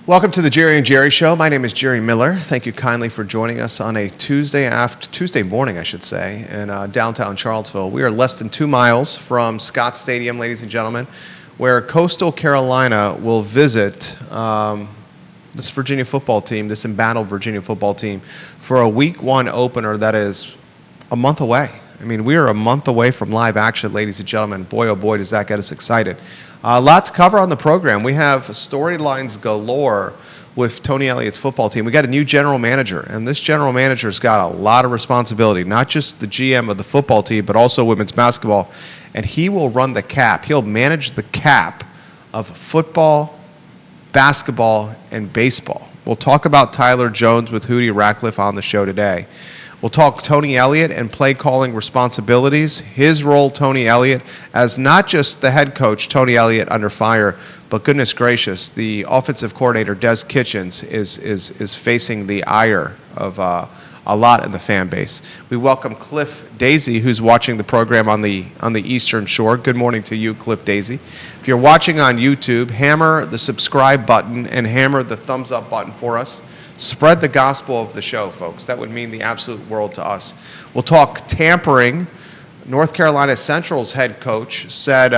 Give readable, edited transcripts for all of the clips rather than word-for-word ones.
Welcome to the Jerry and Jerry Show. My name is Jerry Miller. Thank you kindly for joining us on a Tuesday morning, in downtown Charlottesville. We are less than 2 miles from Scott Stadium, ladies and gentlemen, where Coastal Carolina will visit this Virginia football team, this embattled Virginia football team, for a Week 1 opener that is a month away. I mean, we are a month away from live action, ladies and gentlemen. Boy, oh boy, does that get us excited. A lot to cover on the program. We have storylines galore with Tony Elliott's football team. We got a new general manager, and this general manager's got a lot of responsibility, not just the GM of the football team, but also women's basketball. And he will run the cap. He'll manage the cap of football, basketball, and baseball. We'll talk about Tyler Jones with Hootie Ratcliffe on the show today. We'll talk Tony Elliott and play calling responsibilities, his role, Tony Elliott, as not just the head coach, Tony Elliott, under fire, but goodness gracious, the offensive coordinator, Des Kitchens, is facing the ire of a lot in the fan base. We welcome Cliff Daisy, who's watching the program on the Eastern Shore. Good morning to you, Cliff Daisy. If you're watching on YouTube, hammer the subscribe button and hammer the thumbs up button for us. Spread the gospel of the show, folks. That would mean the absolute world to us. We'll talk tampering. North Carolina Central's head coach said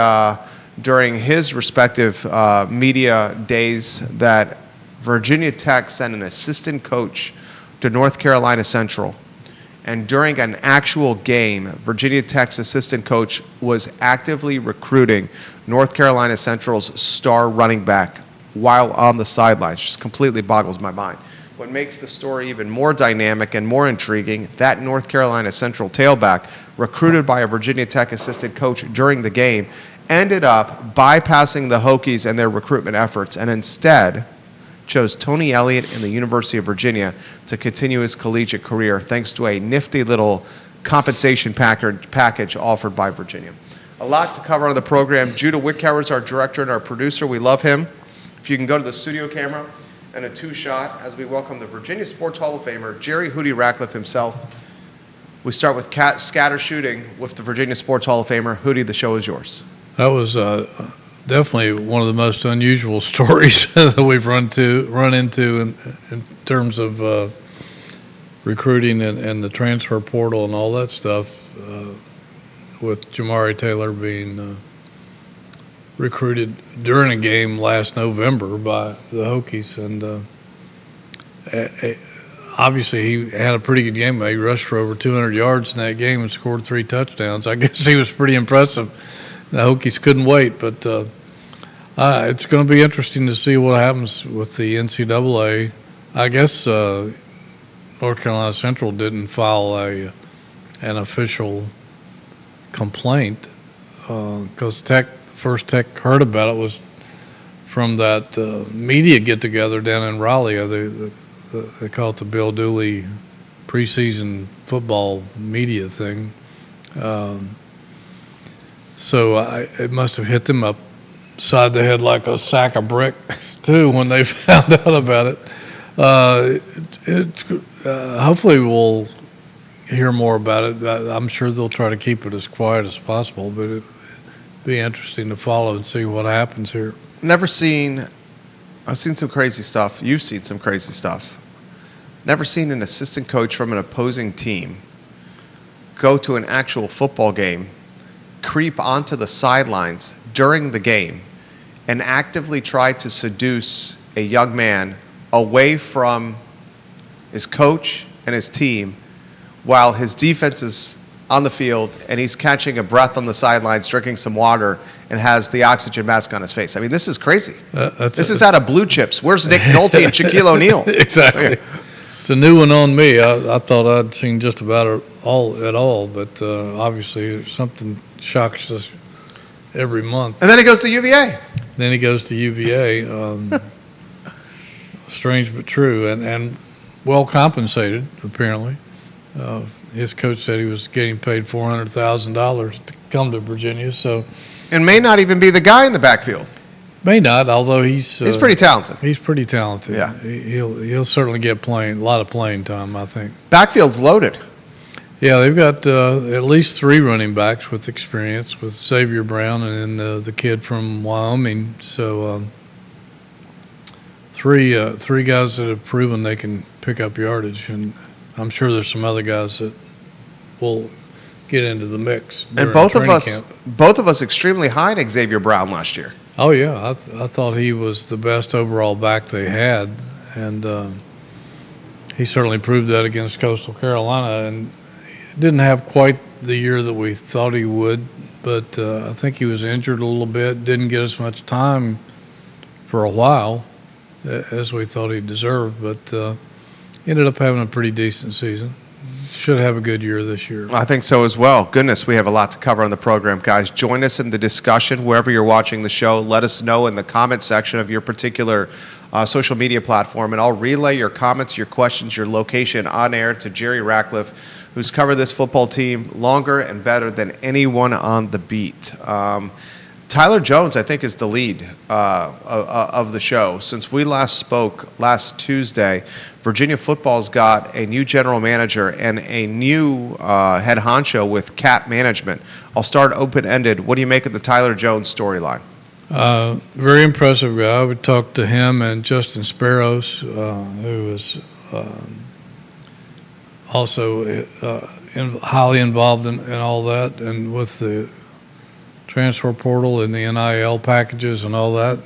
during his respective media days that Virginia Tech sent an assistant coach to North Carolina Central. And during an actual game, Virginia Tech's assistant coach was actively recruiting North Carolina Central's star running back while on the sidelines. Just completely boggles my mind. What makes the story even more dynamic and more intriguing, that North Carolina Central tailback, recruited by a Virginia Tech assistant coach during the game, ended up bypassing the Hokies and their recruitment efforts and instead chose Tony Elliott and the University of Virginia to continue his collegiate career thanks to a nifty little compensation package offered by Virginia. A lot to cover on the program. Judah Wickhauer is our director and our producer. We love him. If you can go to the studio camera and a two-shot as we welcome the Virginia Sports Hall of Famer, Jerry Hootie Ratcliffe himself. We start with scatter shooting with the Virginia Sports Hall of Famer. Hootie, the show is yours. That was definitely one of the most unusual stories that we've run into in terms of recruiting and the transfer portal and all that stuff, with Jamari Taylor being recruited during a game last November by the Hokies, and obviously he had a pretty good game. He rushed for over 200 yards in that game and scored 3 touchdowns. I guess he was pretty impressive. The Hokies couldn't wait, but it's going to be interesting to see what happens with the NCAA. I guess North Carolina Central didn't file an official complaint because First Tech heard about it was from that media get-together down in Raleigh. They call it the Bill Dooley preseason football media thing. So it must have hit them upside the head like a sack of bricks, too, when they found out about it. Hopefully we'll hear more about it. I'm sure they'll try to keep it as quiet as possible, but it'd be interesting to follow and see what happens here. I've seen some crazy stuff. You've seen some crazy stuff. Never seen an assistant coach from an opposing team go to an actual football game, creep onto the sidelines during the game, and actively try to seduce a young man away from his coach and his team while his defense is on the field and he's catching a breath on the sidelines, drinking some water, and has the oxygen mask on his face. I mean, this is crazy. This is out of Blue Chips. Where's Nick Nolte and Shaquille O'Neal? Exactly. Okay. It's a new one on me. I thought I'd seen just about it all, but obviously something shocks us every month. And then he goes to UVA. Strange but true, and well compensated, apparently. His coach said he was getting paid $400,000 to come to Virginia, and may not even be the guy in the backfield. May not, although he's pretty talented. He's pretty talented. Yeah, he'll certainly get a lot of playing time, I think. Backfield's loaded. Yeah, they've got at least 3 running backs with experience, with Xavier Brown and then the kid from Wyoming. So three guys that have proven they can pick up yardage, and I'm sure there's some other guys that will get into the mix. And both of us extremely high in Xavier Brown last year. Oh yeah, I thought he was the best overall back they had, and he certainly proved that against Coastal Carolina, and didn't have quite the year that we thought he would, but I think he was injured a little bit, didn't get as much time for a while as we thought he deserved, but ended up having a pretty decent season. Should have a good year this year. I think so as well. Goodness, we have a lot to cover on the program, guys. Join us in the discussion wherever you're watching the show. Let us know in the comment section of your particular social media platform, and I'll relay your comments, your questions, your location on air to Jerry Ratcliffe, who's covered this football team longer and better than anyone on the beat. Tyler Jones, I think, is the lead of the show. Since we last spoke last Tuesday, Virginia football's got a new general manager and a new head honcho with cap management. I'll start open-ended. What do you make of the Tyler Jones storyline? Very impressive guy. I would talk to him and Justin Sparrows, who is also highly involved in all that, and with the transfer portal and the NIL packages and all that.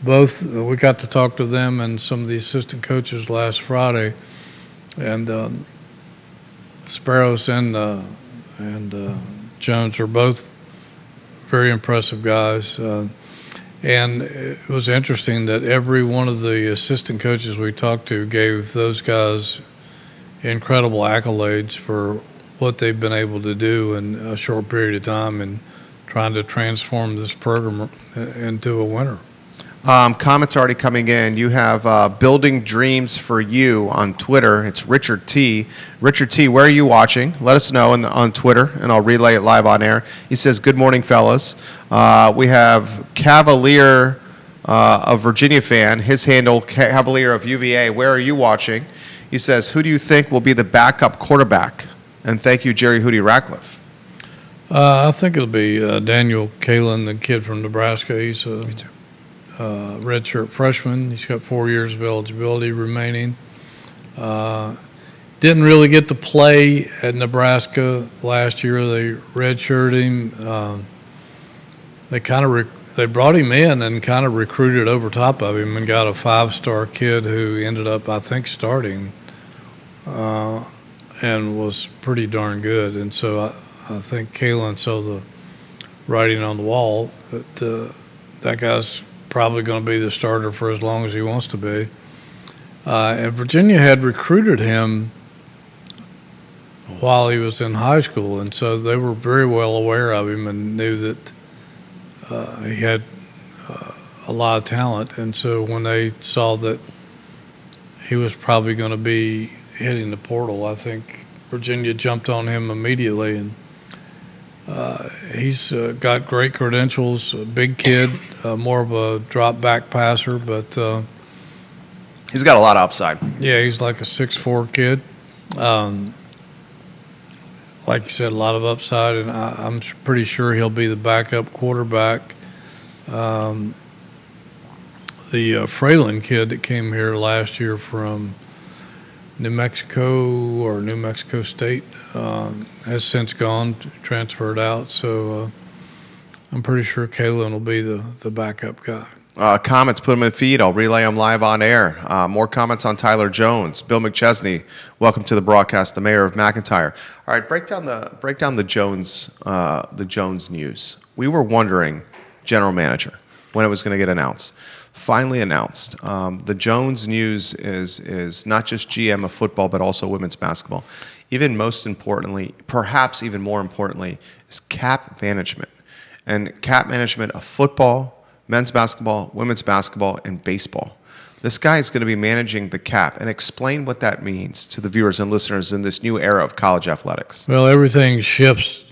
We got to talk to them and some of the assistant coaches last Friday, and Sparrows and Jones are both very impressive guys. And it was interesting that every one of the assistant coaches we talked to gave those guys incredible accolades for what they've been able to do in a short period of time and trying to transform this program into a winner. Comments already coming in. You have Building Dreams for You on Twitter. It's Richard T. Richard T., where are you watching? Let us know on Twitter, and I'll relay it live on air. He says, good morning, fellas. We have Cavalier, a Virginia fan. His handle, Cavalier of UVA. Where are you watching? He says, who do you think will be the backup quarterback? And thank you, Jerry Hootie Ratcliffe. I think it'll be Daniel Kalin, the kid from Nebraska. He's a redshirt freshman. He's got 4 years of eligibility remaining. Didn't really get to play at Nebraska last year. They redshirted him. They brought him in and kind of recruited over top of him and got a 5-star kid who ended up, I think, starting and was pretty darn good. And so I think Kalin saw the writing on the wall that that guy's probably going to be the starter for as long as he wants to be. And Virginia had recruited him while he was in high school, and so they were very well aware of him and knew that he had a lot of talent. And so when they saw that he was probably going to be hitting the portal, I think Virginia jumped on him immediately, and he's got great credentials, a big kid, more of a drop-back passer, but he's got a lot of upside. Yeah, he's like a 6'4" kid. Like you said, a lot of upside, and I'm pretty sure he'll be the backup quarterback. The Fralin kid that came here last year from New Mexico State has since gone, transferred out. So I'm pretty sure Kalin will be the backup guy. Comments, put them in the feed. I'll relay them live on air. More comments on Tyler Jones. Bill McChesney, welcome to the broadcast. The mayor of McIntyre. All right, break down the Jones news. We were wondering, general manager, when it was going to get announced. Finally announced. The Jones news is not just GM of football, but also women's basketball. Even most importantly, perhaps even more importantly, is cap management. And cap management of football, men's basketball, women's basketball, and baseball. This guy is going to be managing the cap, and explain what that means to the viewers and listeners in this new era of college athletics. Well, everything shifts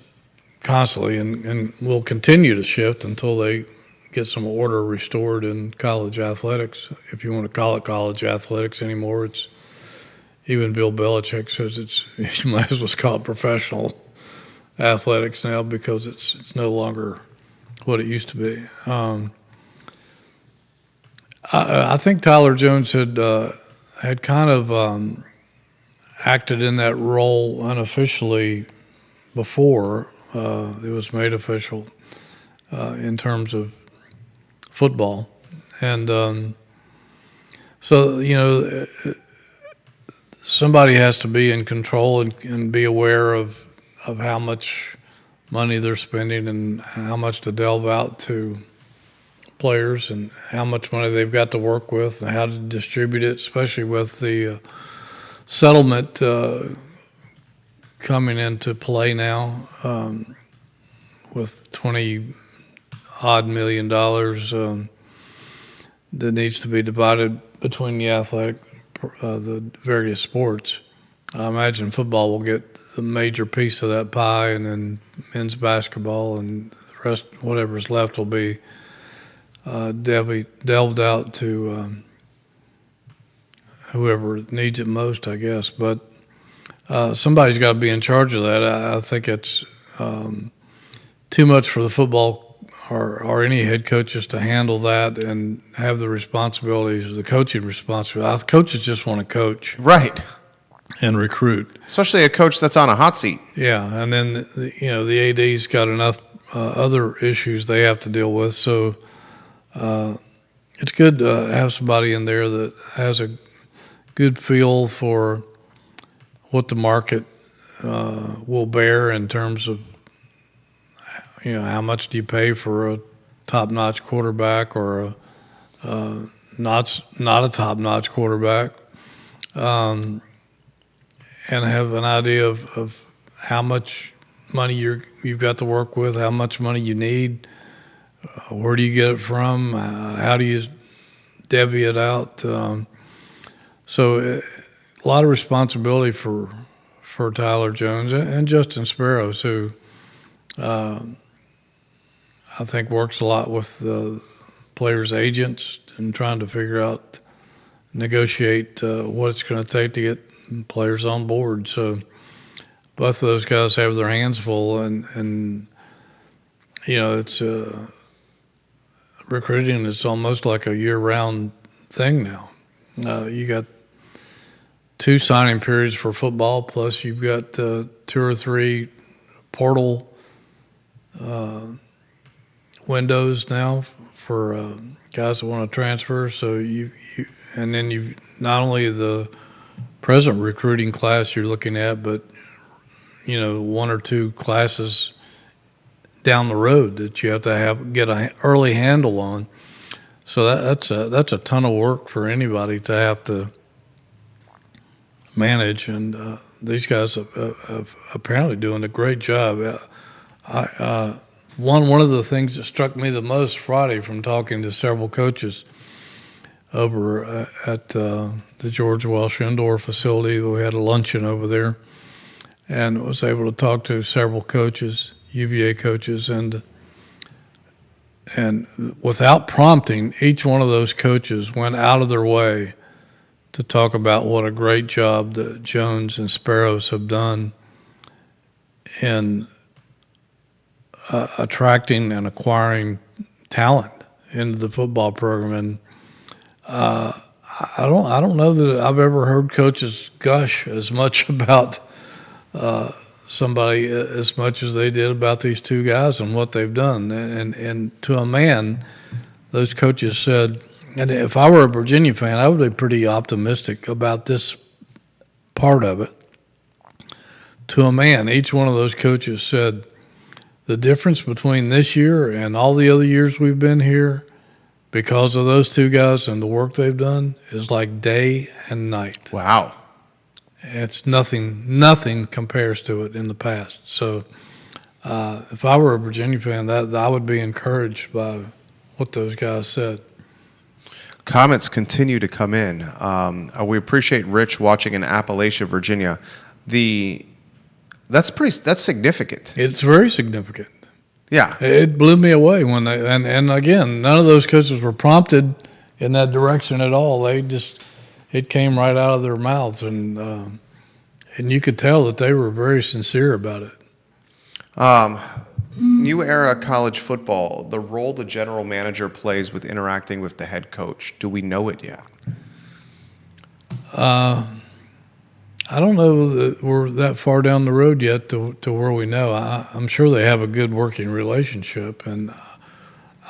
constantly and will continue to shift until they get some order restored in college athletics. If you want to call it college athletics anymore, it's even Bill Belichick says you might as well call it professional athletics now because it's no longer what it used to be. I think Tyler Jones had kind of acted in that role unofficially before it was made official in terms of football, and so somebody has to be in control and be aware of how much money they're spending and how much to delve out to players and how much money they've got to work with and how to distribute it, especially with the settlement coming into play now with $20-odd million that needs to be divided between the various sports. I imagine football will get the major piece of that pie, and then men's basketball and the rest, whatever's left, will be delved out to whoever needs it most, I guess. But somebody's got to be in charge of that. I think it's too much for the football or any head coaches to handle that and have the responsibilities, the coaching responsibility. Coaches just want to coach. Right. And recruit. Especially a coach that's on a hot seat. Yeah, and then, the AD's got enough other issues they have to deal with. So it's good to have somebody in there that has a good feel for what the market will bear in terms of, how much do you pay for a top-notch quarterback or not a top-notch quarterback, and have an idea of how much money you've got to work with, how much money you need, where do you get it from, how do you divvy it out. So a lot of responsibility for Tyler Jones and Justin Sparrows, who I think works a lot with the players' agents and trying to figure out, negotiate what it's going to take to get players on board. So both of those guys have their hands full, and it's recruiting is almost like a year-round thing now. You got 2 signing periods for football, plus you've got 2 or 3 portal windows now for guys that want to transfer. So and then you've not only the present recruiting class you're looking at, but 1 or 2 classes down the road that you have to get an early handle on. So that's a ton of work for anybody to have to manage, and these guys have apparently doing a great job. One of the things that struck me the most Friday from talking to several coaches over at the George Welsh Indoor facility, we had a luncheon over there, and was able to talk to several coaches, UVA coaches, and without prompting, each one of those coaches went out of their way to talk about what a great job that Jones and Sparrows have done in attracting and acquiring talent into the football program. And I don't know that I've ever heard coaches gush as much about somebody as much as they did about these 2 guys and what they've done. And to a man, those coaches said, and if I were a Virginia fan, I would be pretty optimistic about this part of it. To a man, each one of those coaches said, the difference between this year and all the other years we've been here, because of those 2 guys and the work they've done, is like day and night. Wow. It's nothing compares to it in the past. So if I were a Virginia fan, that I would be encouraged by what those guys said. Comments continue to come in. We appreciate Rich watching in Appalachia, Virginia. That's significant. It's very significant. Yeah. It blew me away when they, and again, none of those coaches were prompted in that direction at all. It came right out of their mouths, and you could tell that they were very sincere about it. new era college football, the role the general manager plays with interacting with the head coach, do we know it yet? I don't know that we're that far down the road yet to where we know. I'm sure they have a good working relationship, and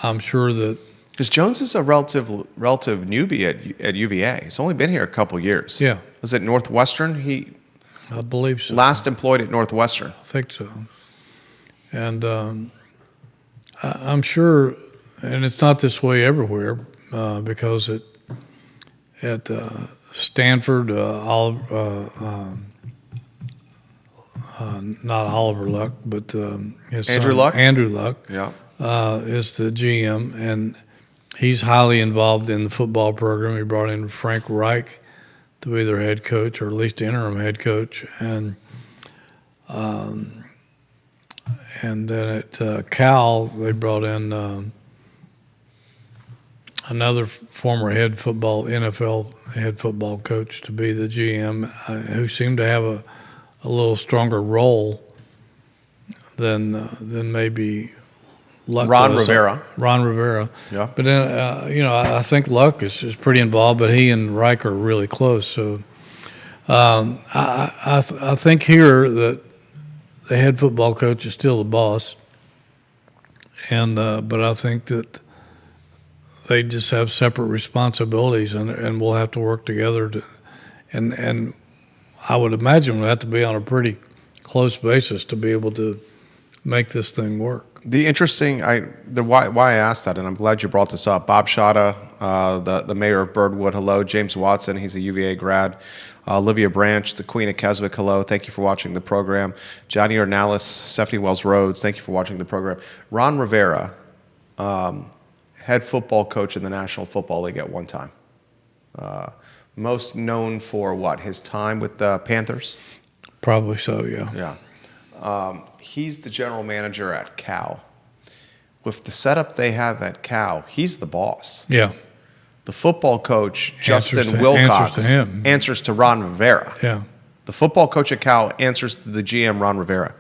I'm sure that Because Jones is a relative newbie at UVA. He's only been here a couple years. Yeah. Was it Northwestern? He I believe so. last employed at Northwestern. I think so. And I'm sure, and it's not this way everywhere, because at Stanford, not Oliver Luck, but his Andrew son, Luck? Andrew Luck, Yeah. is the GM, and he's highly involved in the football program. He brought in Frank Reich to be their head coach, or at least interim head coach, and then at Cal they brought in another former NFL head football coach to be the GM, who seemed to have a little stronger role than maybe Luck Ron does. Rivera. Ron Rivera. Yeah. But then, I think Luck is pretty involved, but he and Reich are really close. So I think here that the head football coach is still the boss, and but I think that they just have separate responsibilities, and we'll have to work together and I would imagine we'll have to be on a pretty close basis to be able to make this thing work. Why I asked that, and I'm glad you brought this up. Bob Shada, the mayor of Birdwood, hello. James Watson, he's a UVA grad. Olivia Branch, the Queen of Keswick, hello. Thank you for watching the program. Johnny Ornalis, Stephanie Wells Rhodes, thank you for watching the program. Ron Rivera, head football coach in the National Football League at one time. Most known for what? His time with the Panthers? Probably so, yeah. Yeah. He's the general manager at Cal. With the setup they have at Cal, he's the boss. Yeah. The football coach, Justin Answers to Wilcox, him. answers to Ron Rivera. Yeah. The football coach at Cal answers to the GM, Ron Rivera.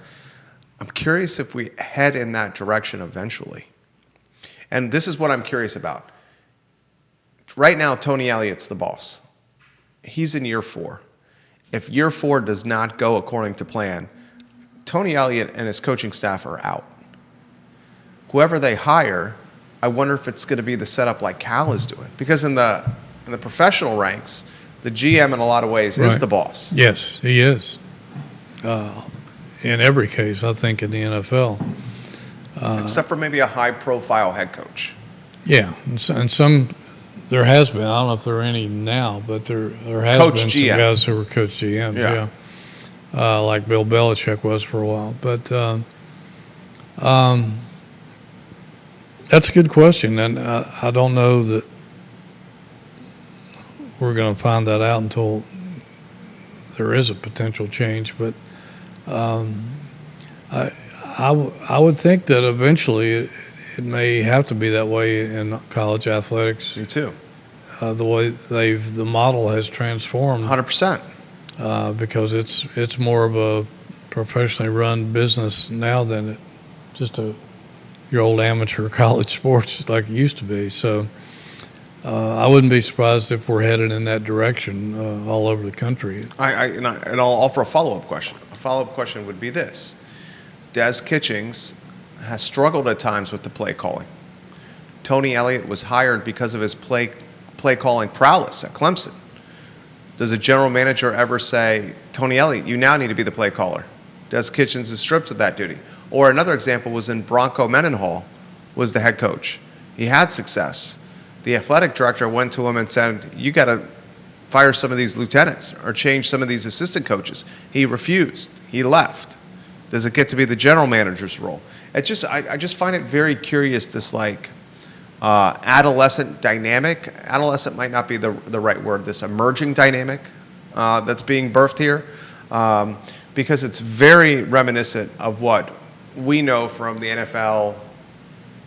I'm curious if we head in that direction eventually. And this is what I'm curious about. Right now, Tony Elliott's the boss. He's in year 4. If year 4 does not go according to plan, Tony Elliott and his coaching staff are out. Whoever they hire, I wonder if it's going to be the setup like Cal is doing. Because in the professional ranks, the GM in a lot of ways is Right. the boss. Yes, he is. In every case, I think, in the NFL. Except for maybe a high-profile head coach. Yeah, and some there has been. I don't know if there are any now, but there has Coach been GM. some guys who were coach GMs. Yeah. Like Bill Belichick was for a while. But that's a good question, and I don't know that we're going to find that out until there is a potential change. But I would think that eventually it may have to be that way in college athletics. Me too. The way the model has transformed, 100%. because it's more of a professionally run business now than just your old amateur college sports like it used to be. So I wouldn't be surprised if we're headed in that direction all over the country. And I'll offer a follow-up question. A follow-up question would be this. Des Kitchings has struggled at times with the play calling. Tony Elliott was hired because of his play calling prowess at Clemson. Does a general manager ever say, Tony Elliott, you now need to be the play caller? Des Kitchings is stripped of that duty. Or another example was in Bronco Mendenhall was the head coach. He had success. The athletic director went to him and said, you got to fire some of these lieutenants or change some of these assistant coaches. He refused. He left. Does it get to be the general manager's role? I just find it very curious, this adolescent dynamic. Adolescent might not be the right word, this emerging dynamic that's being birthed here, because it's very reminiscent of what we know from the NFL,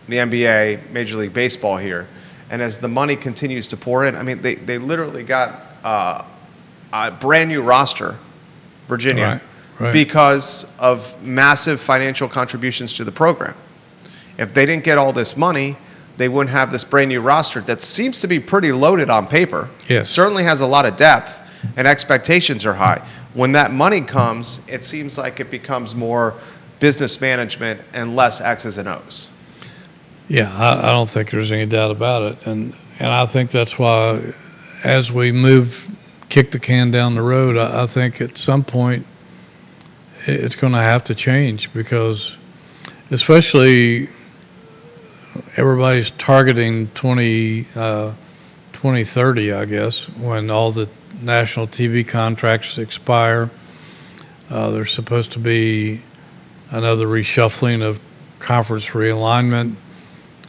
the NBA, Major League Baseball here. And as the money continues to pour in, I mean, they literally got a brand new roster, Virginia, Right. because of massive financial contributions to the program. If they didn't get all this money, they wouldn't have this brand new roster that seems to be pretty loaded on paper. Yes. Certainly has a lot of depth, and expectations are high. When that money comes, it seems like it becomes more business management and less X's and O's. Yeah, I don't think there's any doubt about it. And I think that's why as we kick the can down the road, I think at some point it's going to have to change, because especially everybody's targeting 2030, I guess, when all the national TV contracts expire. There's supposed to be another reshuffling of conference realignment.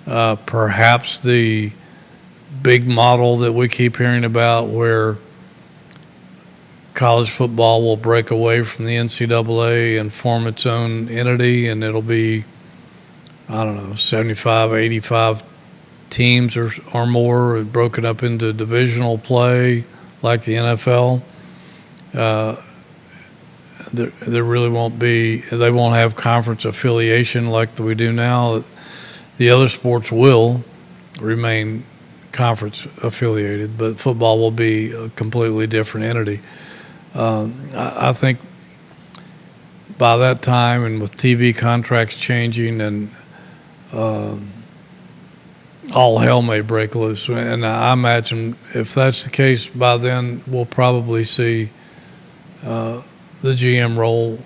Perhaps the big model that we keep hearing about, where college football will break away from the NCAA and form its own entity, and it'll be, 75, 85 teams or more, broken up into divisional play like the NFL. There really won't be, they won't have conference affiliation like we do now. The other sports will remain conference affiliated, but football will be a completely different entity. I think by that time, and with TV contracts changing, and all hell may break loose. And I imagine if that's the case, by then we'll probably see the GM role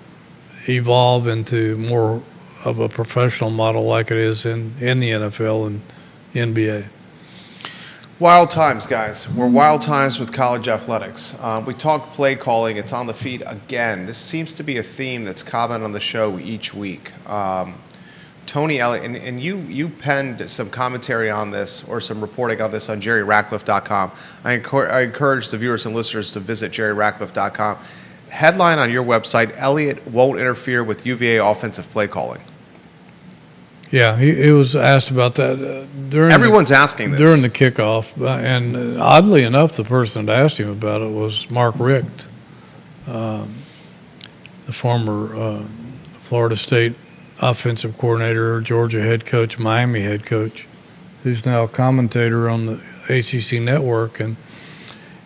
evolve into more of a professional model like it is in the NFL and NBA. Wild times, guys. We're wild times with college athletics. We talk play calling. It's on the feed again. This seems to be a theme that's common on the show each week. Tony Elliott, and you penned some commentary on this, or some reporting on this, on JerryRatcliffe.com. I encourage the viewers and listeners to visit JerryRatcliffe.com. Headline on your website: Elliott won't interfere with UVA offensive play calling. Yeah, he was asked about that during. Everyone's asking this during the kickoff, and oddly enough, the person that asked him about it was Mark Richt, the former Florida State offensive coordinator, Georgia head coach, Miami head coach, who's now a commentator on the ACC network, and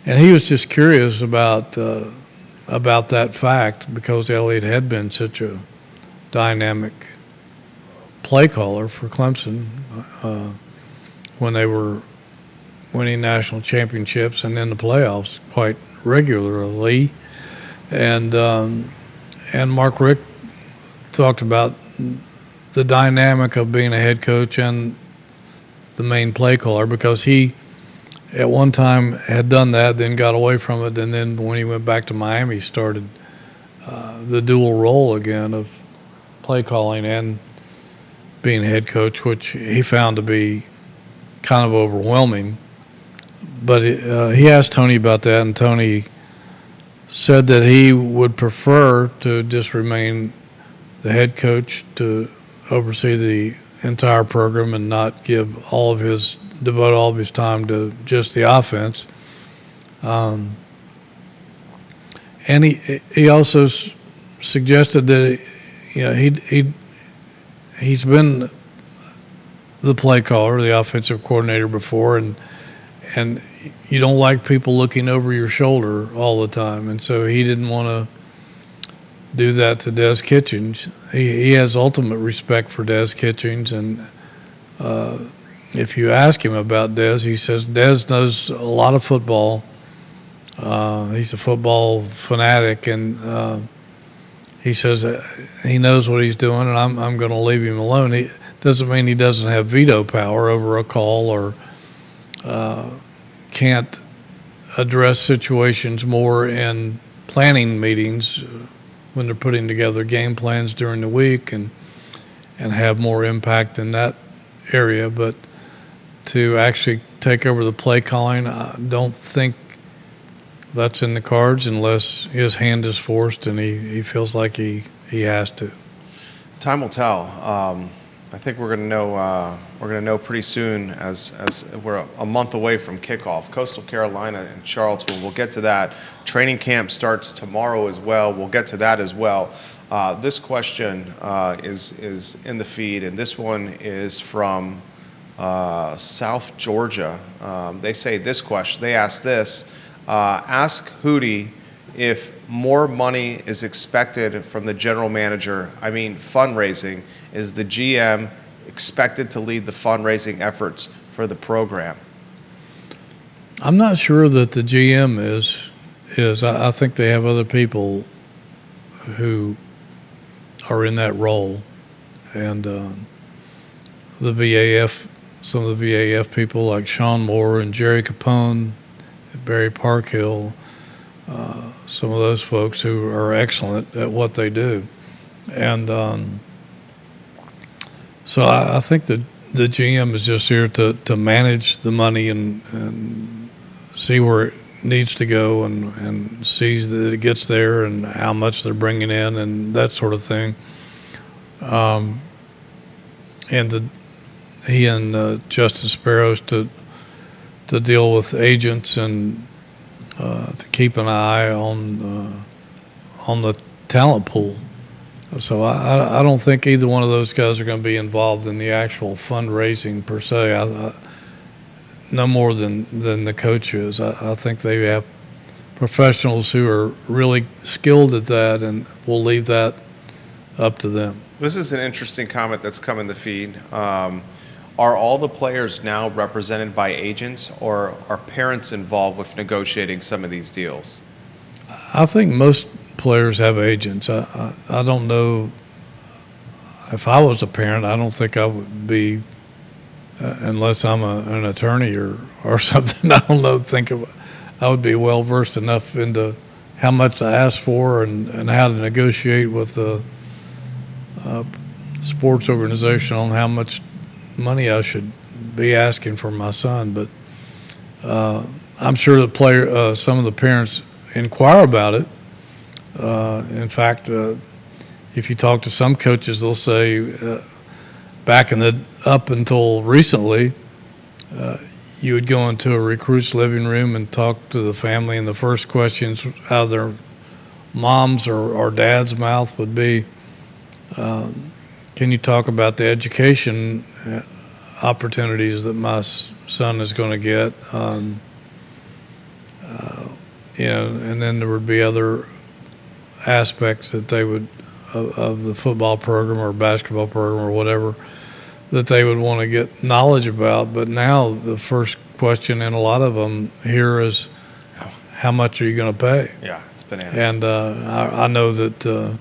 he was just curious about that fact, because Elliott had been such a dynamic play caller for Clemson when they were winning national championships and in the playoffs quite regularly. And Mark Richt talked about the dynamic of being a head coach and the main play caller, because he at one time had done that, then got away from it, and then when he went back to Miami, started the dual role again of play calling and being head coach, which he found to be kind of overwhelming. But he asked Tony about that, and Tony said that he would prefer to just remain the head coach, to oversee the entire program and not devote all of his time to just the offense. And he also suggested that he's been the play caller, the offensive coordinator before, and you don't like people looking over your shoulder all the time, and so he didn't want to do that to Des Kitchens. He has ultimate respect for Des Kitchens, and if you ask him about Des, he says Des knows a lot of football. He's a football fanatic, and he says he knows what he's doing, and I'm going to leave him alone. He doesn't mean he doesn't have veto power over a call, or can't address situations more in planning meetings when they're putting together game plans during the week, and have more impact in that area. But to actually take over the play calling, I don't think that's in the cards unless his hand is forced and he feels like he has to. Time will tell. I think we're going to know. We're going to know pretty soon, as we're a month away from kickoff. Coastal Carolina and Charlottesville. We'll get to that. Training camp starts tomorrow as well. We'll get to that as well. This question is in the feed, and this one is from South Georgia. They say this question. They ask this: ask Hootie if more money is expected from the general manager. I mean, fundraising. Is the GM expected to lead the fundraising efforts for the program? I'm not sure that the GM is. I think they have other people who are in that role, and the VAF, some of the VAF people like Sean Moore and Jerry Capone, Barry Parkhill, some of those folks who are excellent at what they do, and so I think that the GM is just here to manage the money and see where it needs to go and sees that it gets there and how much they're bringing in and that sort of thing. He and Justin Sparrows to deal with agents and to keep an eye on the talent pool. So I don't think either one of those guys are going to be involved in the actual fundraising per se. No more than the coach is. I think they have professionals who are really skilled at that, and we'll leave that up to them. This is an interesting comment that's come in the feed. Are all the players now represented by agents, or are parents involved with negotiating some of these deals? I think most players have agents. I don't know. If I was a parent, I don't think I would be, unless I'm an attorney or something. I don't know. I would be well versed enough into how much to ask for and how to negotiate with the sports organization on how much money I should be asking for my son. But I'm sure the some of the parents inquire about it. In fact, if you talk to some coaches, they'll say up until recently, you would go into a recruit's living room and talk to the family, and the first questions out of their mom's or dad's mouth would be, can you talk about the education opportunities that my son is going to get? And then there would be other aspects that they would of the football program or basketball program or whatever that they would want to get knowledge about. But now the first question in a lot of them here is, how much are you going to pay? Yeah, it's bananas. And I know that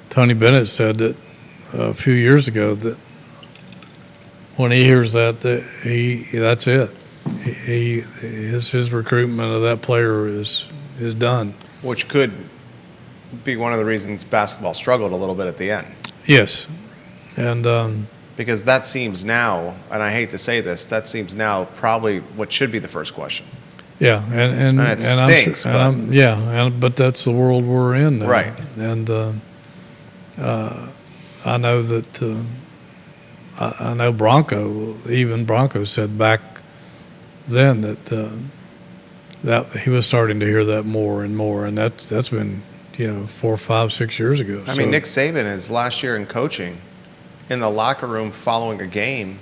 Tony Bennett said that a few years ago that when he hears that's it. His recruitment of that player is done. Which could be one of the reasons basketball struggled a little bit at the end. Yes, and because that seems now, and I hate to say this, that seems now probably what should be the first question. Yeah, and it stinks. But that's the world we're in now. Right. And I know that I know Bronco said back then that he was starting to hear that more and more, and that's been 4, 5, 6 years ago. I mean, Nick Saban, his last year in coaching, in the locker room following a game,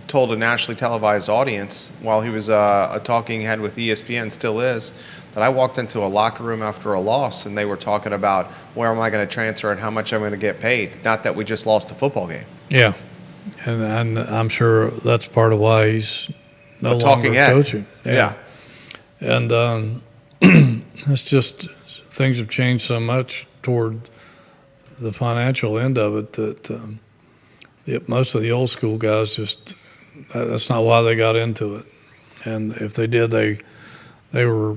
told a nationally televised audience while he was a talking head with ESPN, still is, that I walked into a locker room after a loss and they were talking about where am I going to transfer and how much I'm going to get paid. Not that we just lost a football game. Yeah, and I'm sure that's part of why he's no longer coaching. Yeah. And it's just things have changed so much toward the financial end of it that most of the old school guys that's not why they got into it. And if they did, they were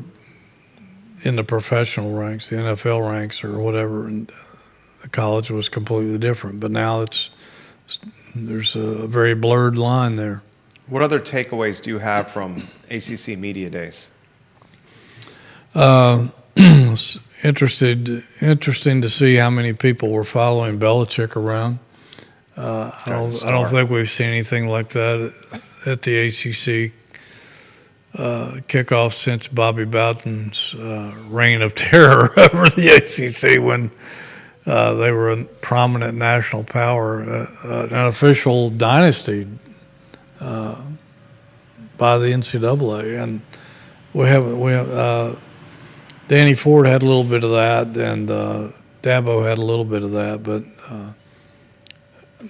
in the professional ranks, the NFL ranks or whatever, and the college was completely different. But now there's a very blurred line there. What other takeaways do you have from ACC Media Days? It's interesting to see how many people were following Belichick around. I don't think we've seen anything like that at the ACC kickoff since Bobby Bowden's reign of terror over the ACC when they were a prominent national power, an official dynasty by the NCAA, and we have Danny Ford had a little bit of that, and Dabo had a little bit of that, but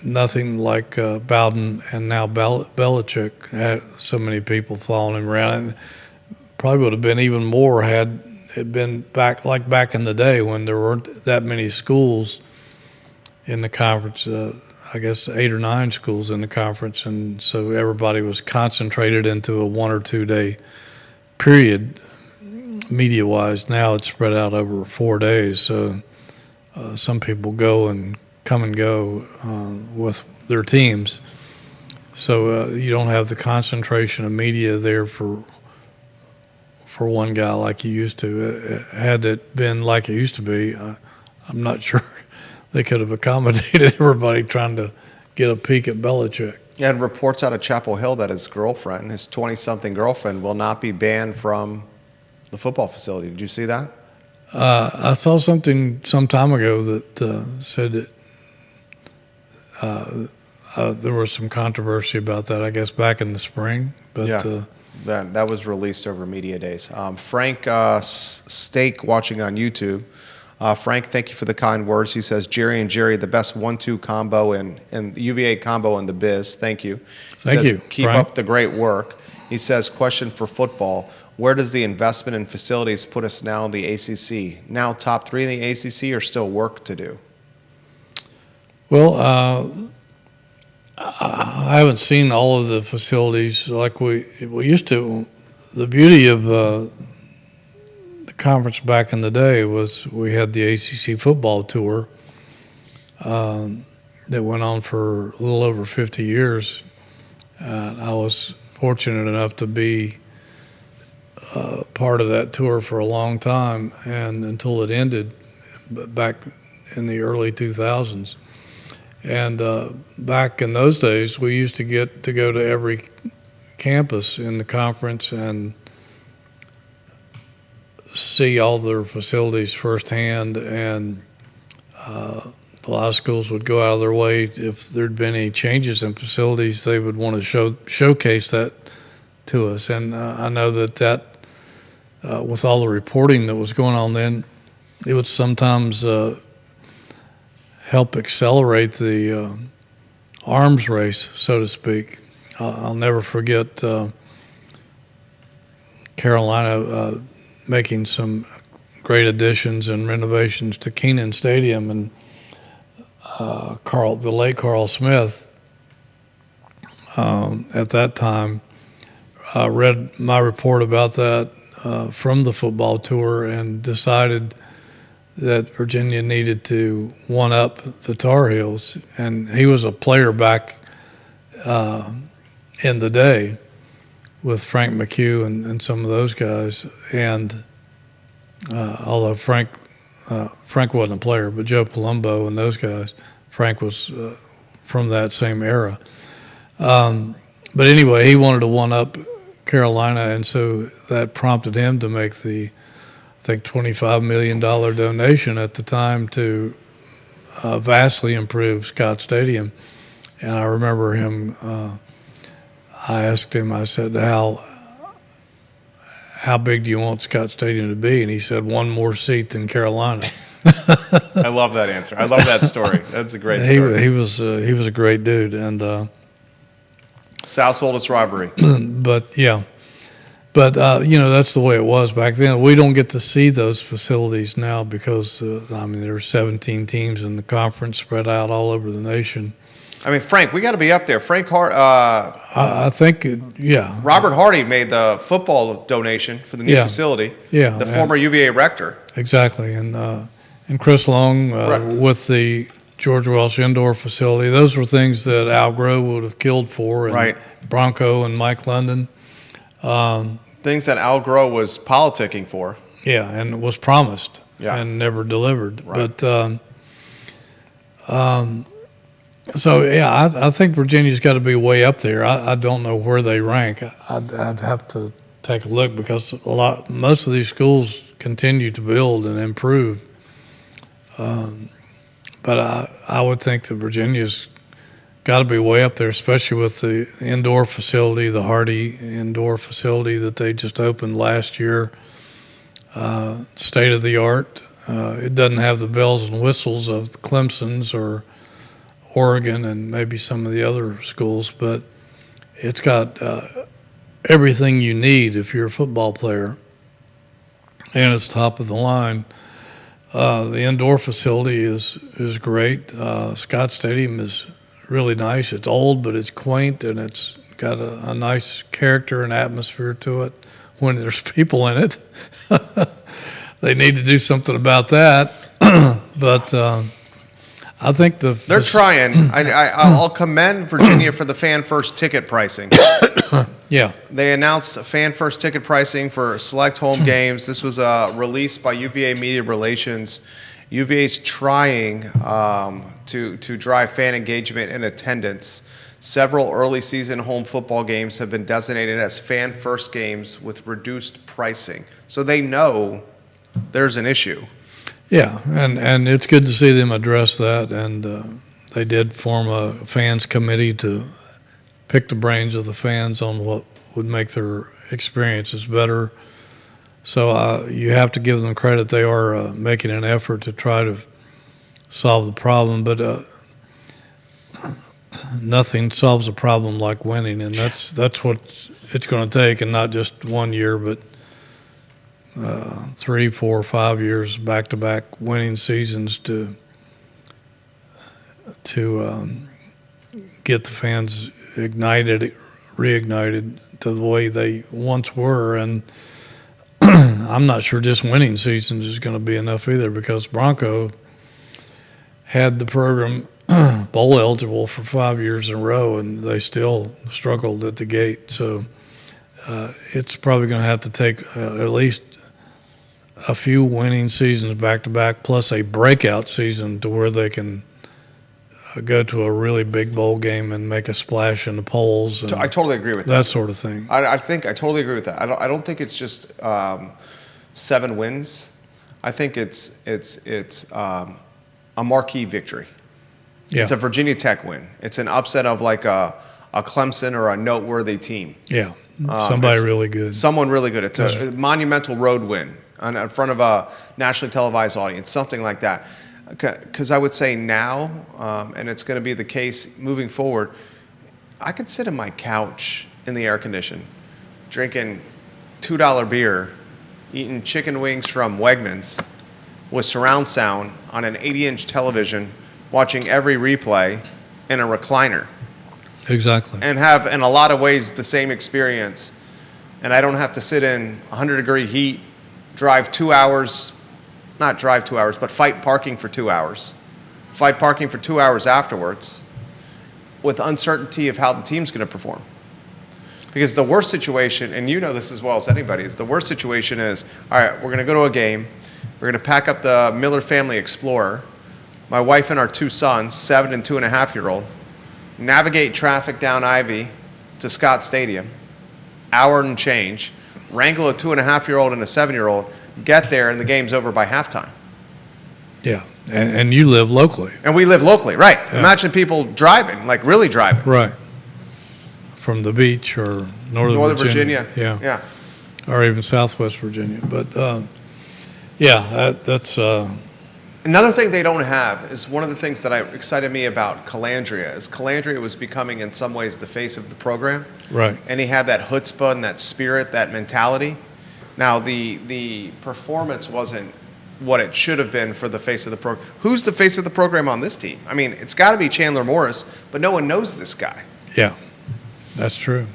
nothing like Bowden and now Belichick had so many people following him around. And probably would have been even more had it been back in the day when there weren't that many schools in the conference. I guess 8 or 9 schools in the conference, and so everybody was concentrated into a 1 or 2 day period media-wise. Now it's spread out over 4 days, so some people go and come and go with their teams. So you don't have the concentration of media there for one guy like you used to. Had it been like it used to be, I'm not sure they could have accommodated everybody trying to get a peek at Belichick. You had reports out of Chapel Hill that his 20-something girlfriend, will not be banned from the football facility. Did you see that? I saw something some time ago that said that there was some controversy about that, I guess, back in the spring. But yeah, that was released over media days. Frank Stake watching on YouTube. Frank, thank you for the kind words. He says, Jerry and Jerry, the best 1-2 combo and the UVA combo in the biz. Thank you. Thank you, Keep Frank. up the great work. He says, question for football. Where does the investment in facilities put us now in the ACC? Now top 3 in the ACC or still work to do? Well, I haven't seen all of the facilities like we used to. The beauty of the conference back in the day was we had the ACC football tour that went on for a little over 50 years. I was fortunate enough to be part of that tour for a long time, and until it ended back in the early 2000s. And back in those days, we used to get to go to every campus in the conference and see all their facilities firsthand, and a lot of schools would go out of their way. If there'd been any changes in facilities, they would want to showcase that to us. And I know that with all the reporting that was going on then, it would sometimes help accelerate the arms race, so to speak. I'll never forget Carolina making some great additions and renovations to Kenan Stadium, and the late Carl Smith at that time read my report about that from the football tour and decided that Virginia needed to one-up the Tar Heels. And he was a player back in the day with Frank McHugh and some of those guys. And although Frank wasn't a player, but Joe Palumbo and those guys, Frank was from that same era. But anyway, he wanted to one-up Carolina, and so that prompted him to make the, I think, $25 million donation at the time to vastly improve Scott Stadium. And I remember him, I asked him, I said, how big do you want Scott Stadium to be? And he said, 1 more seat than Carolina. I love that answer. I love that story. That's a great story. He was a great dude. And South's oldest rivalry. But that's the way it was back then. We don't get to see those facilities now because there are 17 teams in the conference spread out all over the nation. I mean, Frank, we got to be up there. Frank Hart. I think, yeah. Robert Hardy made the football donation for the new facility. Yeah, the former UVA rector. Exactly, and Chris Long with the George Welsh Indoor Facility. Those were things that Al Grove would have killed for, and Bronco and Mike London. Things that Al Grove was politicking for. Yeah, and was promised and never delivered. Right. But So, yeah, I think Virginia's got to be way up there. I don't know where they rank. I'd have to take a look because most of these schools continue to build and improve. But I would think that Virginia's got to be way up there, especially with the indoor facility, the Hardy indoor facility that they just opened last year. State of the art. It doesn't have the bells and whistles of Clemson's or Oregon and maybe some of the other schools, but it's got everything you need if you're a football player, and it's top of the line. The indoor facility is great. Scott Stadium is really nice. It's old, but it's quaint, and it's got a nice character and atmosphere to it when there's people in it. They need to do something about that, but I think they're trying. I'll commend Virginia for the fan first ticket pricing. Yeah, they announced fan first ticket pricing for select home games. This was released by UVA Media Relations. UVA's trying to drive fan engagement and attendance. Several early season home football games have been designated as fan first games with reduced pricing. So they know there's an issue. Yeah, and it's good to see them address that, and they did form a fans committee to pick the brains of the fans on what would make their experiences better. So you have to give them credit. They are making an effort to try to solve the problem, but nothing solves a problem like winning, and that's what it's going to take, and not just 1 year, but 3, 4, 5 years back-to-back winning seasons to get the fans reignited to the way they once were. And I'm not sure just winning seasons is going to be enough either, because Bronco had the program bowl eligible for 5 years in a row, and they still struggled at the gate. So it's probably going to have to take at least a few winning seasons back-to-back, plus a breakout season to where they can go to a really big bowl game and make a splash in the polls. And I totally agree with that sort of thing. I think I totally agree with that. I don't think it's just 7 wins. I think it's a marquee victory. Yeah. It's a Virginia Tech win. It's an upset of like a Clemson or a noteworthy team. Yeah, somebody really good. Someone really good. It's a monumental road win in front of a nationally televised audience, something like that. Because I would say now, and it's going to be the case moving forward, I could sit on my couch in the air condition, drinking $2 beer, eating chicken wings from Wegmans with surround sound on an 80-inch television, watching every replay in a recliner. Exactly. And have, in a lot of ways, the same experience. And I don't have to sit in 100-degree heat, drive 2 hours, not drive 2 hours, but fight parking for 2 hours. Fight parking for 2 hours afterwards with uncertainty of how the team's going to perform. Because the worst situation, and you know this as well as anybody, is the worst situation is, all right, we're going to go to a game. We're going to pack up the Miller Family Explorer. My wife and our 2 sons, 7 and 2.5-year-old, navigate traffic down Ivy to Scott Stadium, hour and change, wrangle a 2.5-year-old and a 7-year-old, get there, and the game's over by halftime. Yeah, and you live locally. And we live locally, right. Yeah. Imagine people driving, like really driving. Right. From the beach or Northern Virginia. Yeah. Or even Southwest Virginia. But, that's... Another thing they don't have is one of the things that excited me about Calandria is Calandria was becoming in some ways the face of the program. Right. And he had that chutzpah and that spirit, that mentality. Now, the performance wasn't what it should have been for the face of the program. Who's the face of the program on this team? I mean, it's got to be Chandler Morris, but no one knows this guy. Yeah, that's true.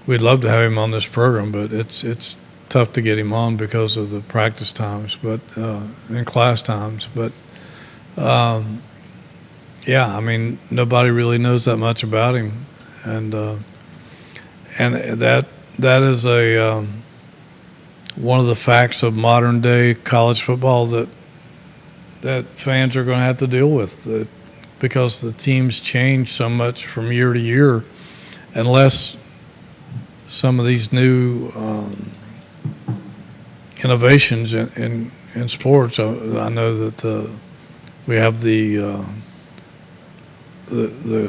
We'd love to have him on this program, but it's tough to get him on because of the practice times, but and class times. But nobody really knows that much about him, and that is a one of the facts of modern day college football that fans are going to have to deal with. The because the teams change so much from year to year, unless some of these new innovations in sports. I know that we have the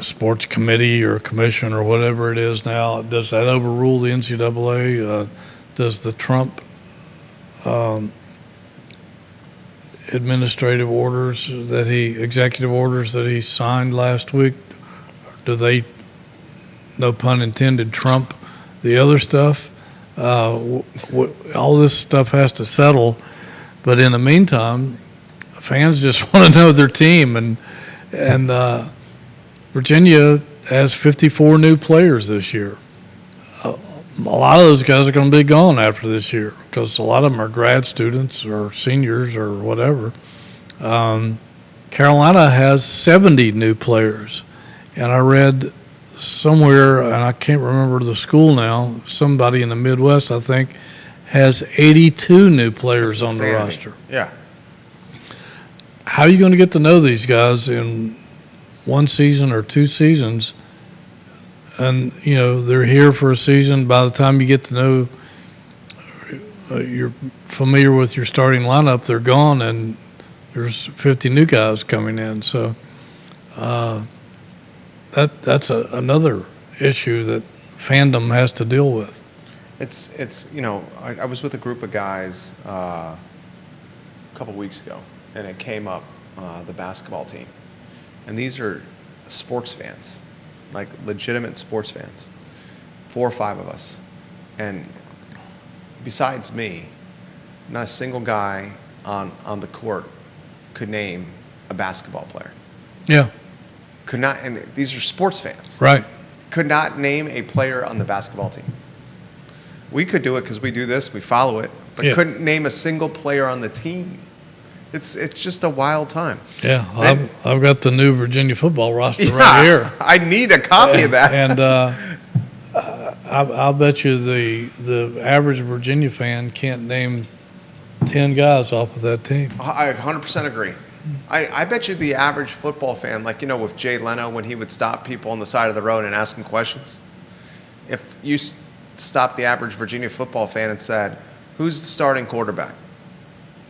sports committee or commission or whatever it is now. Does that overrule the NCAA? Does the Trump executive orders that he signed last week, do they, no pun intended, trump the other stuff? All this stuff has to settle, but in the meantime, fans just want to know their team, and Virginia has 54 new players this year. A lot of those guys are going to be gone after this year because a lot of them are grad students or seniors or whatever. Carolina has 70 new players, and I read somewhere, and I can't remember the school now, somebody in the Midwest, I think, has 82 new players on the roster. Yeah. How are you going to get to know these guys in one season or two seasons? And, they're here for a season. By the time you get to know, you're familiar with your starting lineup, they're gone, and there's 50 new guys coming in. So that's another issue that fandom has to deal with. It's I was with a group of guys a couple weeks ago, and it came up, the basketball team. And these are sports fans, like legitimate sports fans, 4 or 5 of us. And besides me, not a single guy on the court could name a basketball player. Yeah. Could not, and these are sports fans. Right. Could not name a player on the basketball team. We could do it because we do this, we follow it, but couldn't name a single player on the team. It's just a wild time. Yeah, I've got the new Virginia football roster right here. I need a copy of that. And I'll bet you the average Virginia fan can't name 10 guys off of that team. I 100% agree. I bet you the average football fan, like, with Jay Leno when he would stop people on the side of the road and ask them questions, if you stopped the average Virginia football fan and said, who's the starting quarterback?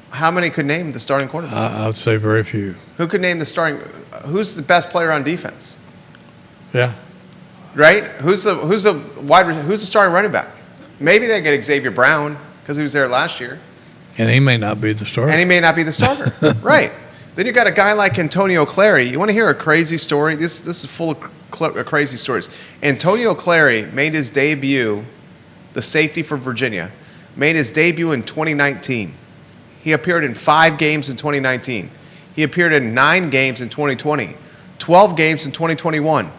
How many could name the starting quarterback? I would say very few. Who could name who's the best player on defense? Yeah. Right? Who's the starting running back? Maybe they get Xavier Brown because he was there last year. And he may not be the starter. Right. Then you got a guy like Antonio Clary. You want to hear a crazy story? This is full of crazy stories. Antonio Clary made his debut, the safety for Virginia, made his debut in 2019. He appeared in 5 games in 2019. He appeared in 9 games in 2020, 12 games in 2021.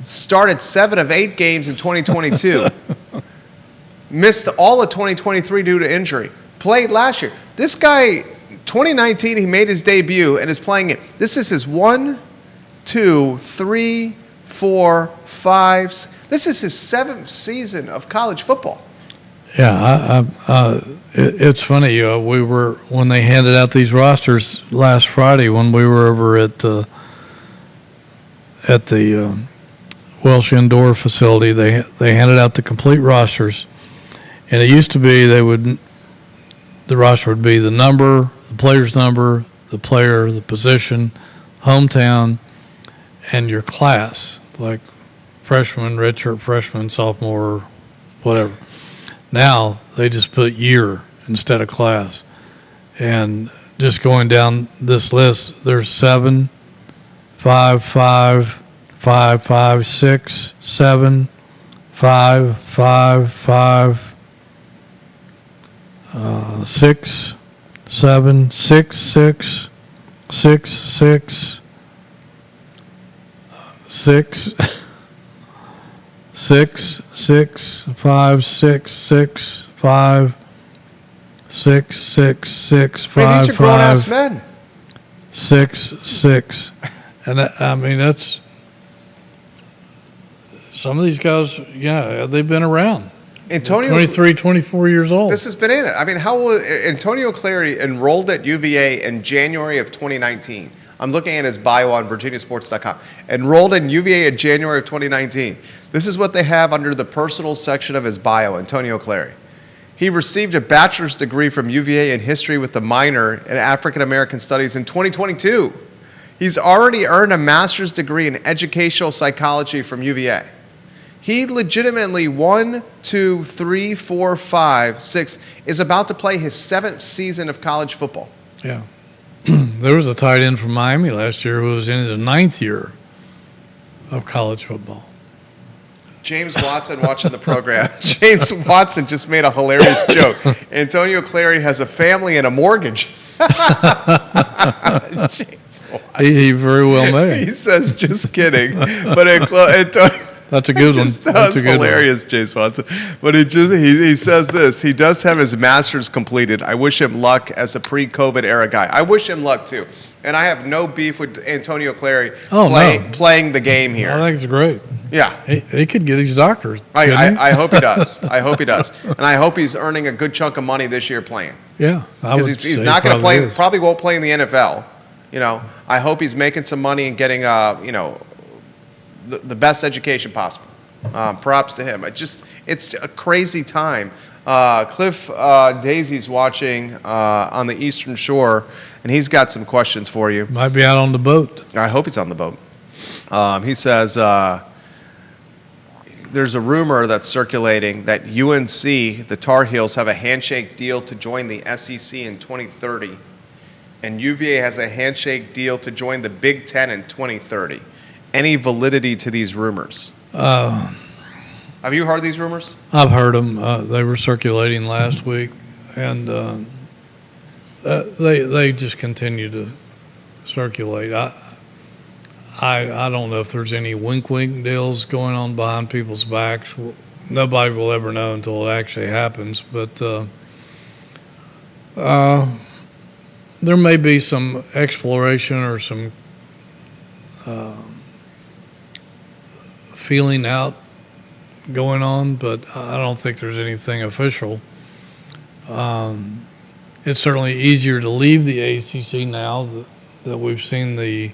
Started 7 of 8 games in 2022. Missed all of 2023 due to injury. Played last year. This guy, 2019, he made his debut and is playing it. This is his 1, 2, 3, 4, 5. This is his 7th season of college football. Yeah, it's funny. When they handed out these rosters last Friday when we were over at the Welsh Indoor facility. They handed out the complete rosters, and it used to be the roster would be the number, the player's number, the player, the position, hometown, and your class, like freshman, redshirt freshman, sophomore, whatever. Now they just put year instead of class. And just going down this list, there's 7, 5, 5, 5, 5, 6, 7, 5, 5, 5, 6, 7, 6, 6, 6, 6, 6, 6, 6, 5, 6, 6, 5, 6, 6, 6, 5, these are grown-ass men. 6, 6. And that's some of these guys, they've been around. Antonio, 23, 24 years old. This has been in it. How old? Antonio Clary enrolled at UVA in January of 2019. I'm looking at his bio on virginiasports.com. Enrolled in UVA in January of 2019. This is what they have under the personal section of his bio, Antonio Clary. He received a bachelor's degree from UVA in history with a minor in African American studies in 2022. He's already earned a master's degree in educational psychology from UVA. He legitimately is about to play his 7th season of college football. Yeah. There was a tight end from Miami last year who was in his 9th year of college football. James Watson watching the program. James Watson just made a hilarious joke. Antonio Clary has a family and a mortgage. James Watson. He very well may. He says, just kidding. But Antonio... That's a good one. That was hilarious, James Watson. But he says this. He does have his master's completed. I wish him luck as a pre-COVID era guy. I wish him luck too. And I have no beef with Antonio Clary playing the game here. I think it's great. Yeah. He could get his doctorate. I hope he does. I hope he does. And I hope he's earning a good chunk of money this year playing. Yeah. Because he's not going to play, probably won't play in the NFL. You know, I hope he's making some money and getting, the best education possible. Props to him. It's a crazy time. Cliff Daisy's watching on the Eastern Shore, and he's got some questions for you. Might be out on the boat. I hope he's on the boat. He says there's a rumor that's circulating that UNC, the Tar Heels, have a handshake deal to join the SEC in 2030, and UVA has a handshake deal to join the Big Ten in 2030. Any validity to these rumors? Have you heard these rumors? I've heard them. They were circulating last week, and they just continue to circulate. I don't know if there's any wink deals going on behind people's backs. Nobody will ever know until it actually happens. But there may be some exploration or some feeling out going on, but I don't think there's anything official. It's certainly easier to leave the ACC now that we've seen the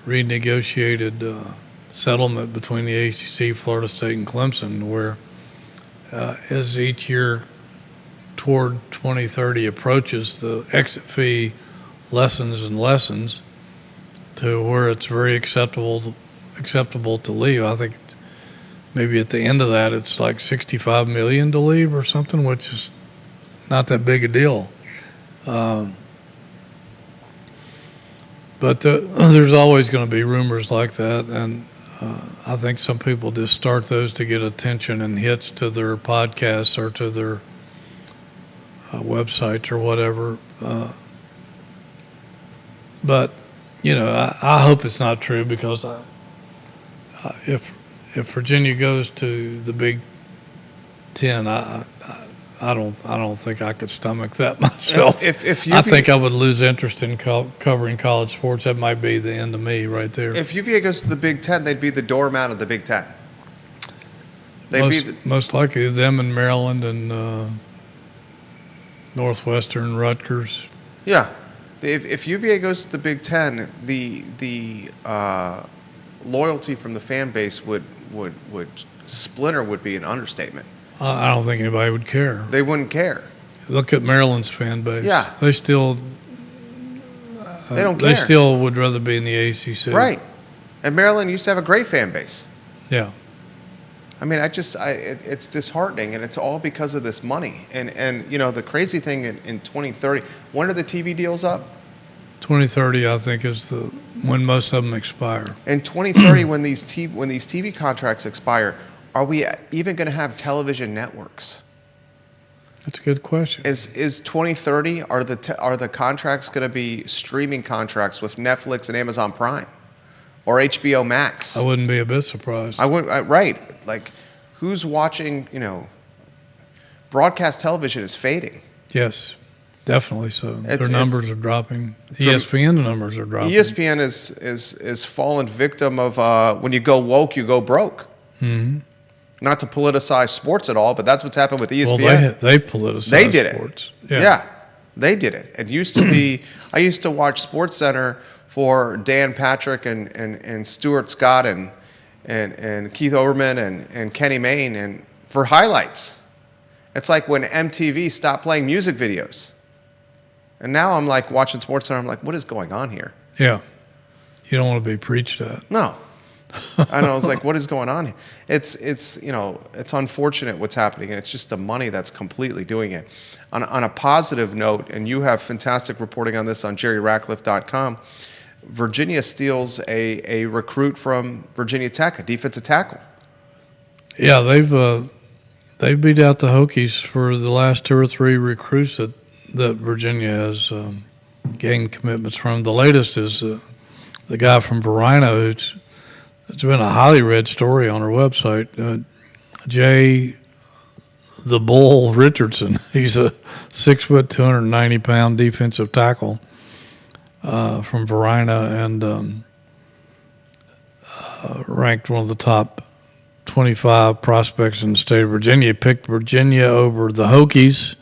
renegotiated settlement between the ACC, Florida State, and Clemson, where as each year toward 2030 approaches, the exit fee lessens to where it's very acceptable to leave. I think maybe at the end of that it's like $65 million to leave or something, which is not that big a deal. But there's always going to be rumors like that, and I think some people just start those to get attention and hits to their podcasts or to their websites or whatever. But I hope it's not true, because if Virginia goes to the Big Ten, I don't think I could stomach that myself. I think I would lose interest in covering college sports. That might be the end of me right there. If UVA goes to the Big Ten, they'd be the doormat of the Big Ten. Most likely them and Maryland and Northwestern, Rutgers. Yeah. If UVA goes to the Big Ten, the loyalty from the fan base would splinter would be an understatement. I don't think anybody would care. They wouldn't care. Look at Maryland's fan base. Yeah. They still they don't care. They still would rather be in the ACC. Right. And Maryland used to have a great fan base. Yeah. I mean, it's disheartening, and it's all because of this money. And the crazy thing in 2030, when are the TV deals up? 2030, I think, is when most of them expire. In 2030, when these TV contracts expire, are we even going to have television networks? That's a good question. Is 2030, are the contracts going to be streaming contracts with Netflix and Amazon Prime or HBO Max? I wouldn't be a bit surprised. Right. Like, who's watching, broadcast television is fading. Yes, definitely so. Their numbers are dropping. ESPN numbers are dropping. ESPN is fallen victim of when you go woke, you go broke. Mm-hmm. Not to politicize sports at all, but that's what's happened with ESPN. Well, they politicized They did sports. It. Yeah, they did it. It used to be, I used to watch SportsCenter for Dan Patrick and Stuart Scott and Keith Overman and Kenny Mayne and for highlights. It's like when MTV stopped playing music videos. And now I'm like watching SportsCenter, I'm like, what is going on here? Yeah. You don't want to be preached at. No. I know. I was like, what is going on here? It's it's unfortunate what's happening, and it's just the money that's completely doing it. On a positive note, and you have fantastic reporting on this on jerryratcliffe.com, Virginia steals a recruit from Virginia Tech, a defensive tackle. Yeah, they've beat out the Hokies for the last 2 or 3 recruits that Virginia has gained commitments from. The latest is the guy from Varina, it's been a highly read story on our website. Jay the Bull Richardson. He's a 6 foot, 290 pound defensive tackle from Varina and ranked one of the top 25 prospects in the state of Virginia. Picked Virginia over the Hokies.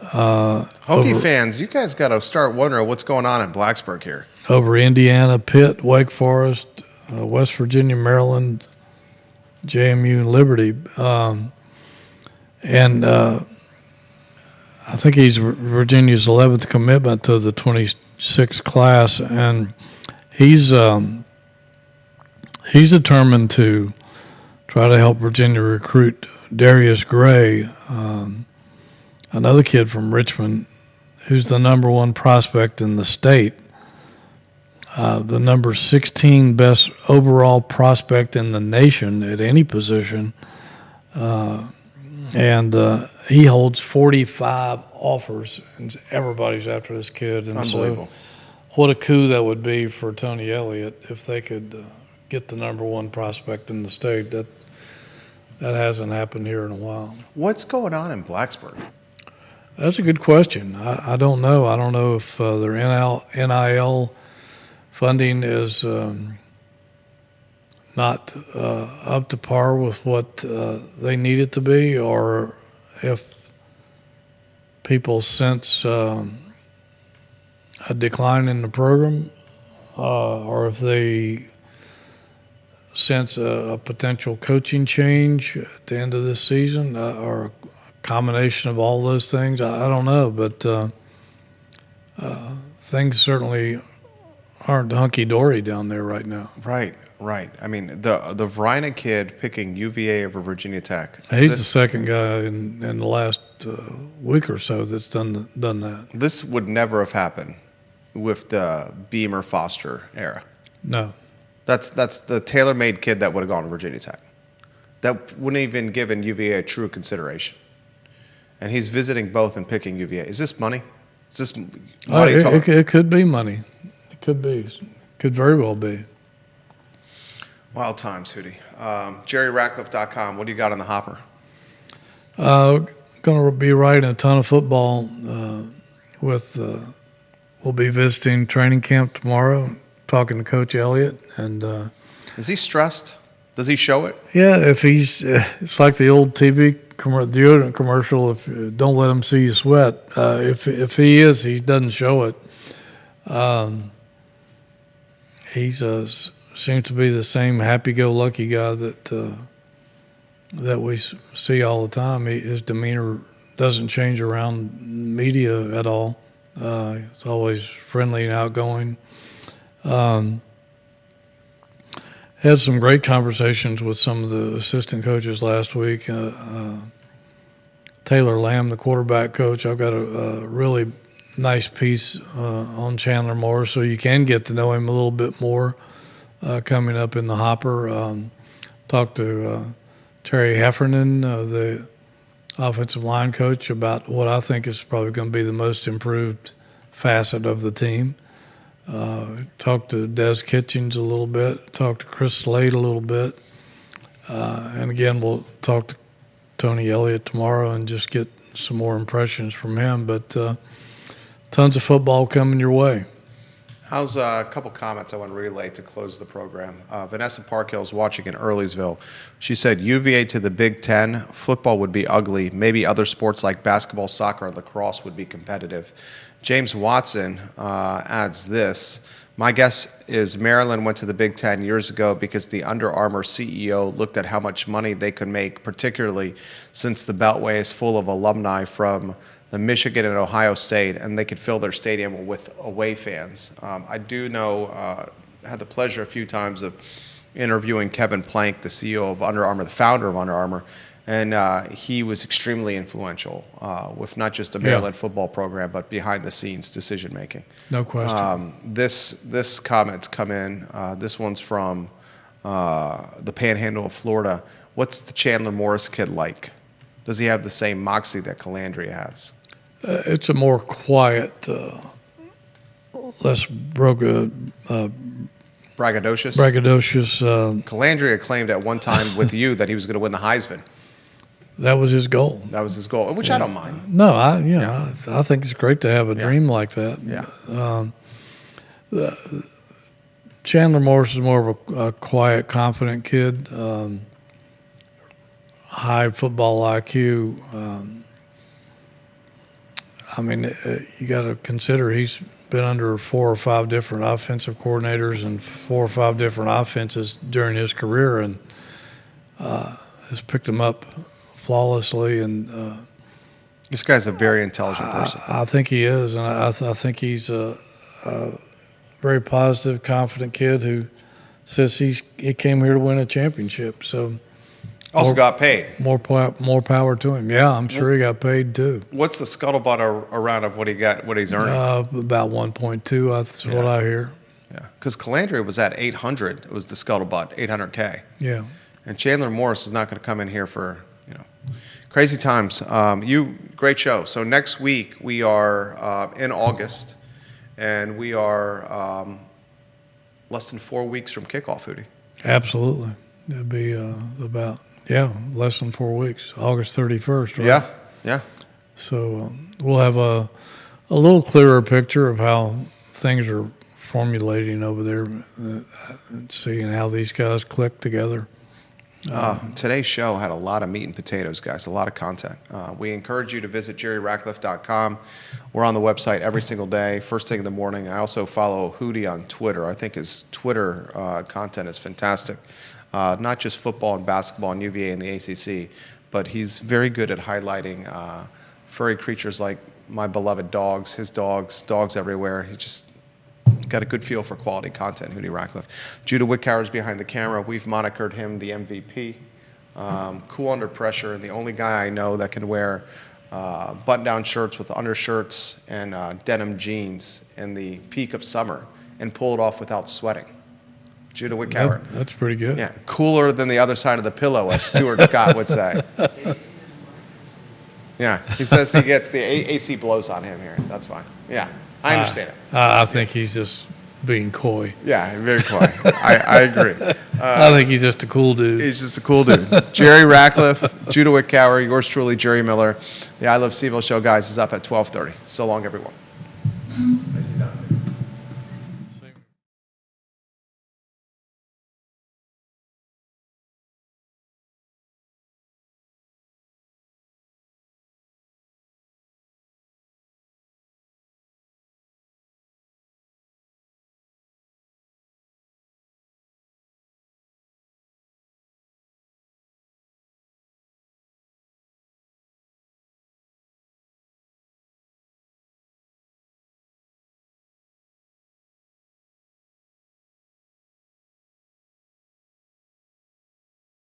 Hokie fans, you guys got to start wondering what's going on in Blacksburg here. Over Indiana, Pitt, Wake Forest, West Virginia, Maryland, JMU, and Liberty. And I think he's Virginia's 11th commitment to the 26th class, and he's determined to try to help Virginia recruit Darius Gray, another kid from Richmond, who's the number 1 prospect in the state. The number 16 best overall prospect in the nation at any position. And he holds 45 offers, and everybody's after this kid. And unbelievable. So what a coup that would be for Tony Elliott if they could get the number 1 prospect in the state. That hasn't happened here in a while. What's going on in Blacksburg? That's a good question. I don't know. I don't know if their NIL funding is not up to par with what they need it to be, or if people sense a decline in the program, or if they sense a potential coaching change at the end of this season, or a combination of all those things. I don't know, but things certainly aren't hunky-dory down there right now. Right. I mean, the Varina kid picking UVA over Virginia Tech. He's the second guy in the last week or so that's done that. This would never have happened with the Beamer Foster era. No. That's the tailor-made kid that would have gone to Virginia Tech. That wouldn't even given UVA a true consideration. And he's visiting both and picking UVA. Is this money? Is this money talk? It could be money. It could be. Could very well be. Wild times, Hootie. JerryRatcliffe.com. What do you got on the hopper? Going to be writing a ton of football. We'll be visiting training camp tomorrow, talking to Coach Elliott. And is he stressed? Does he show it? Yeah, if he's, it's like the old TV deodorant commercial. If don't let him see you sweat. If he is, he doesn't show it. He seems to be the same happy-go-lucky guy that we see all the time. His demeanor doesn't change around media at all. He's always friendly and outgoing. Had some great conversations with some of the assistant coaches last week. Taylor Lamb, the quarterback coach, I've got a really nice piece on Chandler Morris, so you can get to know him a little bit more coming up in the hopper. Talked to Terry Heffernan, the offensive line coach, about what I think is probably going to be the most improved facet of the team. Talked to Des Kitchens a little bit, talked to Chris Slade a little bit. And again, we'll talk to Tony Elliott tomorrow and just get some more impressions from him. But tons of football coming your way. How's a couple comments I want to relay to close the program. Vanessa Parkhill is watching in Earleysville. She said, UVA to the Big Ten, football would be ugly. Maybe other sports like basketball, soccer, and lacrosse would be competitive. James Watson adds this. My guess is Maryland went to the Big Ten years ago because the Under Armour CEO looked at how much money they could make, particularly since the Beltway is full of alumni from the Michigan and Ohio State, and they could fill their stadium with away fans. I do know, had the pleasure a few times of interviewing Kevin Plank, the CEO of Under Armour, the founder of Under Armour, and he was extremely influential with not just the Maryland football program, but behind-the-scenes decision-making. No question. This comment's come in. This one's from the Panhandle of Florida. What's the Chandler Morris kid like? Does he have the same moxie that Calandria has? It's a more quiet, less Braggadocious? Calandria claimed at one time with you that he was going to win the Heisman. That was his goal. That was his goal, which I don't mind. No, I think it's great to have a dream like that. Yeah. Chandler Morris is more of a quiet, confident kid. High football IQ. You got to consider he's been under 4 or 5 different offensive coordinators and 4 or 5 different offenses during his career, and has picked them up flawlessly. And this guy's a very intelligent person. I think he is, and I think he's a very positive, confident kid who says he came here to win a championship. So. Also got paid. More power to him. Yeah, I'm sure he got paid too. What's the scuttlebutt around of what he's earning? About 1.2. That's what I hear. Yeah, because Calandria was at 800. It was the scuttlebutt, 800K. Yeah. And Chandler Morris is not going to come in here for crazy times. Great show. So next week we are in August, and we are less than 4 weeks from kickoff, Hootie. Absolutely. It'd be less than 4 weeks, August 31st, right? Yeah. So we'll have a little clearer picture of how things are formulating over there, seeing how these guys click together. Today's show had a lot of meat and potatoes, guys, a lot of content. We encourage you to visit jerryratcliffe.com. We're on the website every single day, first thing in the morning. I also follow Hootie on Twitter. I think his Twitter content is fantastic. Not just football and basketball and UVA and the ACC, but he's very good at highlighting furry creatures like my beloved dogs, his dogs everywhere. He just got a good feel for quality content, Hootie Ratcliffe. Judah Wickower's behind the camera. We've monikered him the MVP. Cool under pressure, and the only guy I know that can wear button-down shirts with undershirts and denim jeans in the peak of summer and pull it off without sweating. Judah Wickower. That's pretty good. Yeah, cooler than the other side of the pillow, as Stuart Scott would say. Yeah, he says he gets the AC blows on him here. That's fine. Yeah, I understand it. I think he's just being coy. Yeah, very coy. I agree. I think he's just a cool dude. He's just a cool dude. Jerry Ratcliffe, Judah Wickower, yours truly, Jerry Miller. The I Love CVille show, guys, is up at 12:30. So long, everyone.